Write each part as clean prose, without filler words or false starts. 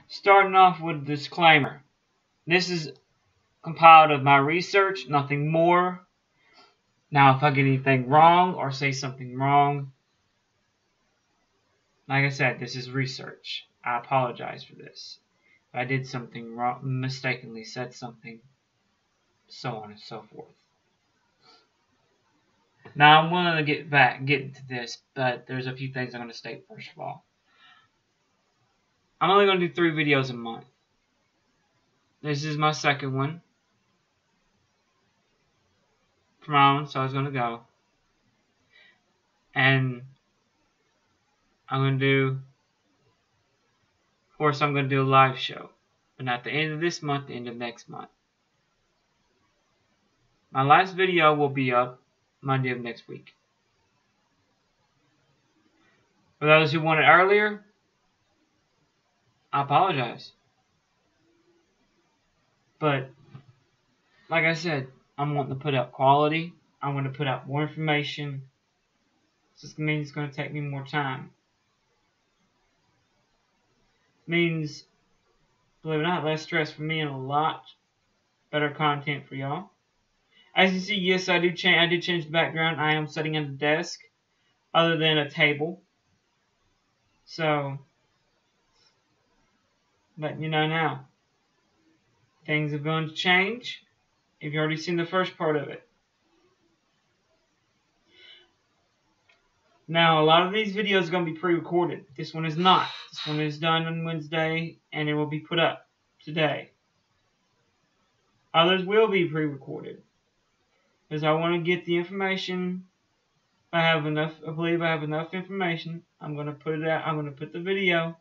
Starting off with a disclaimer. This is compiled of my research, nothing more. Now, if I get anything wrong or say something wrong, like I said, this is research. I apologize for this. If I did something wrong, mistakenly said something, so on and so forth. Now, I'm willing to get into this, but there's a few things I'm going to state first of all. I'm only going to do 3 videos a month. This is my second one. For my own, so I was going to go. And I'm going to do, of course, I'm going to do a live show. But not the end of this month, the end of next month. My last video will be up Monday of next week. For those who want it earlier, I apologize. But, like I said, I'm wanting to put out quality. I want to put out more information. This means it's going to take me more time. Means, believe it or not, less stress for me and a lot better content for y'all. As you see, yes, I did change the background. I am sitting at a desk other than a table. So, letting you know now. Things are going to change. If you've already seen the first part of it. Now, a lot of these videos are going to be pre-recorded. This one is not. This one is done on Wednesday, and it will be put up today. Others will be pre-recorded. Because I want to get the information. I believe I have enough information. I'm going to put it out. I'm going to put the video,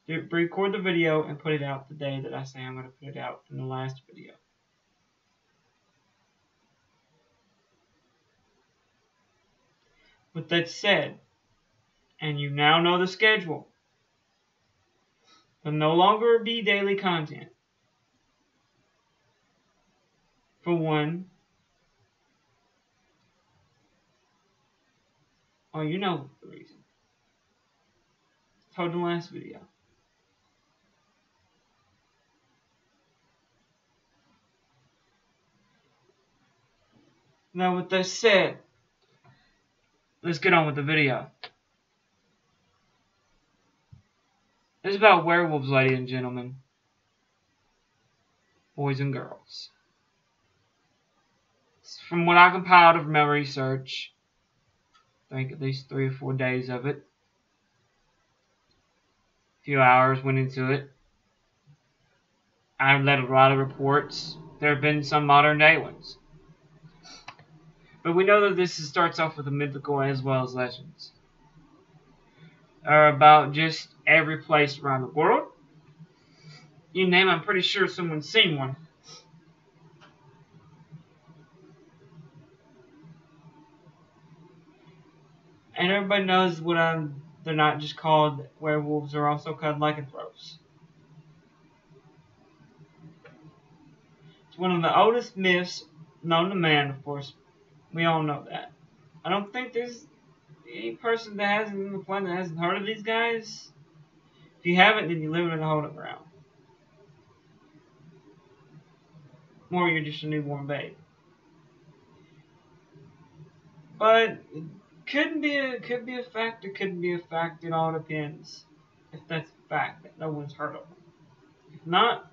record the video, and put it out the day that I say I'm going to put it out in the last video. With that said, and you now know the schedule, there'll no longer be daily content. For one, oh, you know the reason. I told the last video. Now, with that said, let's get on with the video. It's about werewolves, ladies and gentlemen. Boys and girls. From what I compiled of my research, I think at least 3 or 4 days of it. A few hours went into it. I've read a lot of reports. There have been some modern day ones. But we know that this starts off with the mythical as well as legends. Are about just every place around the world. You name it, I'm pretty sure someone's seen one. And everybody knows they're not just called werewolves, they're also called lycanthropes. It's one of the oldest myths known to man, of course. We all know that. I don't think there's any person that hasn't on the planet that hasn't heard of these guys. If you haven't, then you live in a hole ground. Or you're just a newborn babe. But it could be a fact, it couldn't be a fact, it all depends. If that's a fact that no one's heard of them. If not,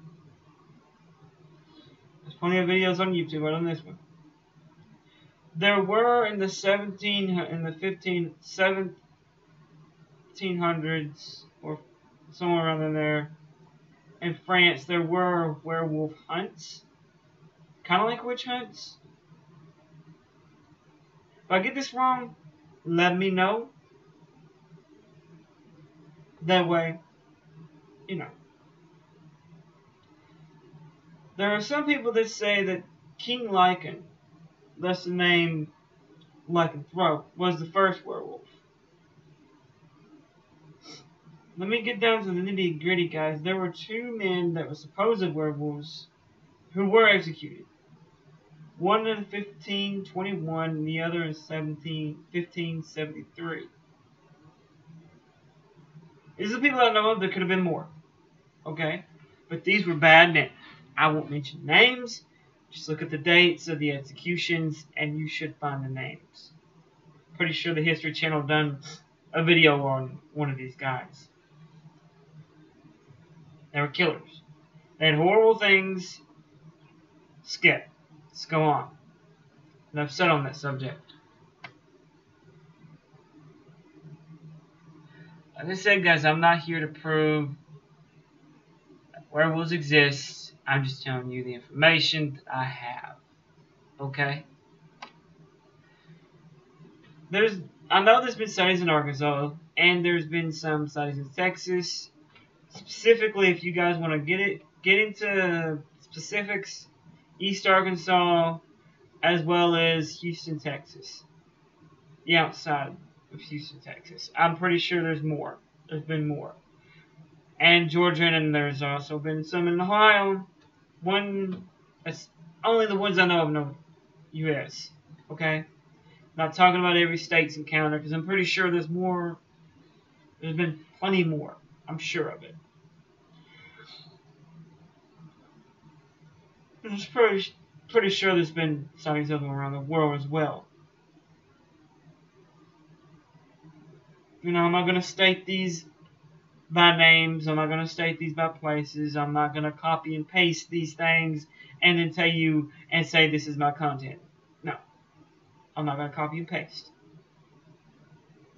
there's plenty of videos on YouTube right on this one. There were in the 1700s or somewhere around in there in France, there were werewolf hunts, kind of like witch hunts. If I get this wrong, let me know. That way, you know. There are some people that say that King Lycan, thus the name lycanthrope, was the first werewolf. Let me get down to the nitty gritty, guys. There were 2 men that were supposed werewolves who were executed. One in 1521 and the other in 1573. These are the people I know of. There could have been more. Okay? But these were bad names. I won't mention names. Just look at the dates of the executions and you should find the names. Pretty sure the History Channel done a video on one of these guys. They were killers. They had horrible things. Skip. Let's go on. Enough said on that subject. Like I said, guys, I'm not here to prove that werewolves exist. I'm just telling you the information that I have. Okay? I know there's been studies in Arkansas, and there's been some studies in Texas. Specifically, if you guys want to get into specifics, East Arkansas, as well as Houston, Texas. The outside of Houston, Texas. I'm pretty sure there's more. There's been more. And Georgia, and there's also been some in Ohio. That's only the ones I know of in the U.S. Okay? Not talking about every state's encounter, because I'm pretty sure there's more. There's been plenty more. I'm sure of it. I'm just pretty sure there's been sightings of them around the world as well. You know, I'm not going to state these by names. I'm not going to state these by places. I'm not going to copy and paste these things and then tell you and say this is my content. No. I'm not going to copy and paste.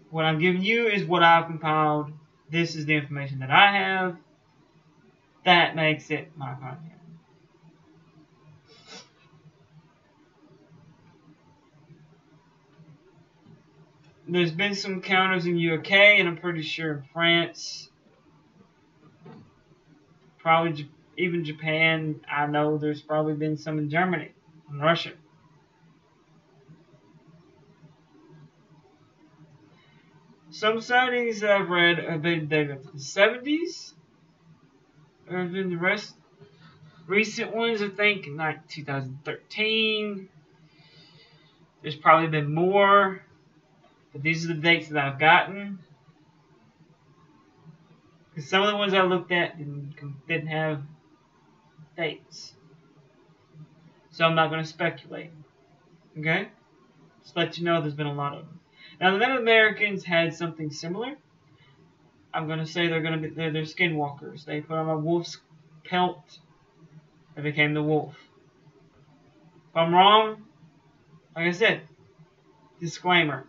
What I'm giving you is what I've compiled. This is the information that I have. That makes it my content. There's been some encounters in UK, and I'm pretty sure in France. Probably even Japan. I know there's probably been some in Germany and Russia. Some sightings that I've read have been dated to the 70s. There have been the rest. Recent ones, I think, in like 2013. There's probably been more. But these are the dates that I've gotten. Because some of the ones I looked at didn't have dates. So I'm not going to speculate. Okay? Just let you know there's been a lot of them. Now the Native Americans had something similar. I'm going to say they're skinwalkers. They put on a wolf's pelt. They became the wolf. If I'm wrong, like I said, disclaimer.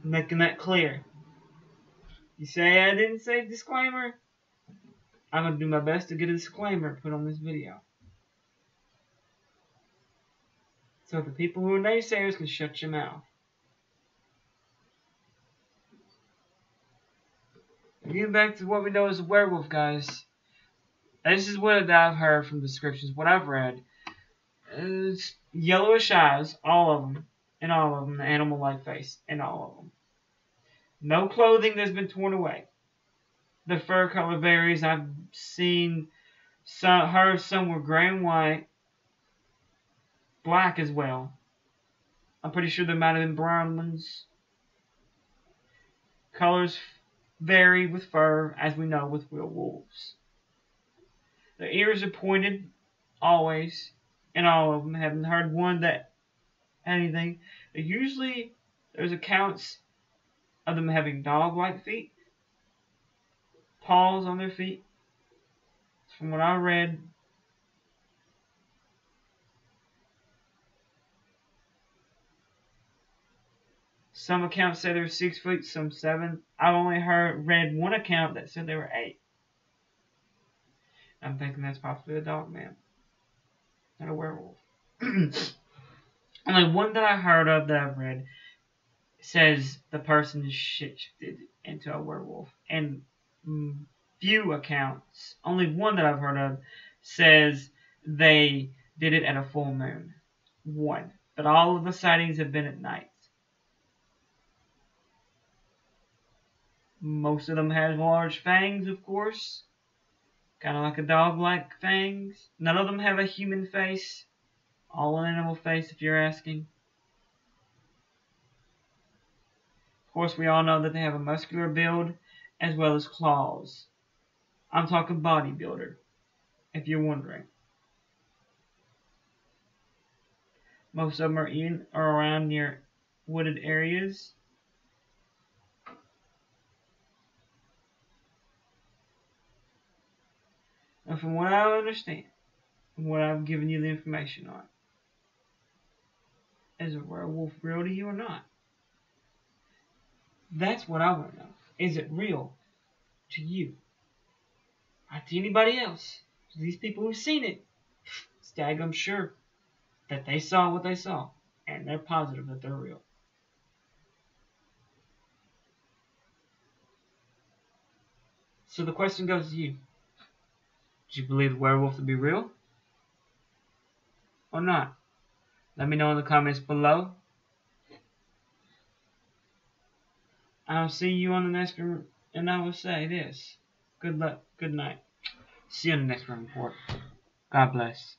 I'm making that clear. You say I didn't say disclaimer? I'm going to do my best to get a disclaimer put on this video. So the people who are naysayers can shut your mouth. Getting back to what we know as a werewolf, guys. This is what I've heard from descriptions, what I've read. It's yellowish eyes, all of them. And all of them, the animal-like face, and all of them. No clothing that's been torn away. The fur color varies. I've seen some were gray and white. Black as well. I'm pretty sure there might have been brown ones. Colors vary with fur, as we know with werewolves. Their ears are pointed, always, and all of them. Haven't heard one that anything. Usually, there's accounts of them having dog-like feet, paws on their feet. From what I read, some accounts say they were 6 feet, some 7. I've only read one account that said they were 8. I'm thinking that's possibly a dog man, not a werewolf. Only one that I heard of that I've read says the person is shifted into a werewolf. And few accounts, only one that I've heard of, says they did it at a full moon. One. But all of the sightings have been at night. Most of them have large fangs, of course. Kind of like a dog-like fangs. None of them have a human face. All an animal face, if you're asking. Of course, we all know that they have a muscular build as well as claws. I'm talking bodybuilder, if you're wondering. Most of them are in or around near wooded areas. And from what I understand, and what I've given you the information on, is a werewolf real to you or not? That's what I want to know. Is it real to you? Not to anybody else. To these people who've seen it, I'm sure that they saw what they saw, and they're positive that they're real. So the question goes to you. Do you believe the werewolf to be real? Or not? Let me know in the comments below. I'll see you on the next one, and I will say this. Good luck, good night. See you on the next report. God bless.